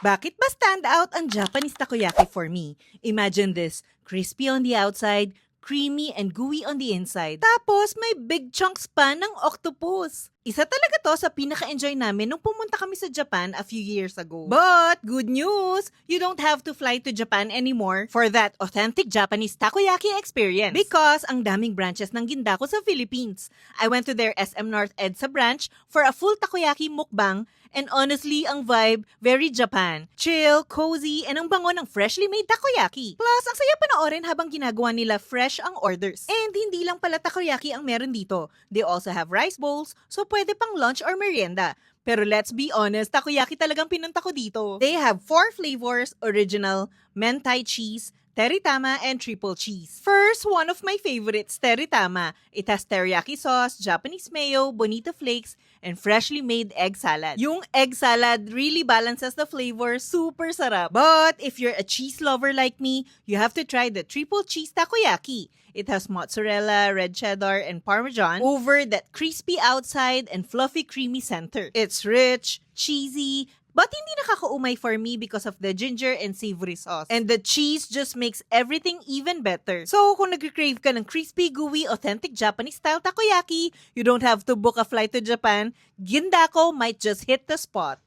Bakit ba stand out ang Japanese takoyaki for me? Imagine this, crispy on the outside, creamy and gooey on the inside. Tapos may big chunks pa ng octopus. Isa talaga to sa pinaka-enjoy namin nung pumunta kami sa Japan a few years ago. But, good news! You don't have to fly to Japan anymore for that authentic Japanese takoyaki experience. Because ang daming branches ng Gindako sa Philippines. I went to their SM North EDSA branch for a full takoyaki mukbang. And honestly, ang vibe, very Japan. Chill, cozy, and ang bango ng freshly made takoyaki. Plus, ang saya panoorin habang ginagawa nila fresh ang orders. And hindi lang pala takoyaki ang meron dito. They also have rice bowls, so pwede pang lunch or merienda. Pero let's be honest, takoyaki talagang pinunta ko dito. They have 4 flavors, original, mentai cheese, teritama, and triple cheese. First, one of my favorites, teritama. It has teriyaki sauce, Japanese mayo, bonito flakes, and freshly made egg salad. Yung egg salad really balances the flavor, super sarap. But if you're a cheese lover like me, you have to try the triple cheese takoyaki. It has mozzarella, red cheddar, and parmesan over that crispy outside and fluffy creamy center. It's rich, cheesy, but hindi nakakaumay for me because of the ginger and savory sauce. And the cheese just makes everything even better. So, kung nag-crave ka ng crispy, gooey, authentic Japanese-style takoyaki, you don't have to book a flight to Japan. Gindako might just hit the spot.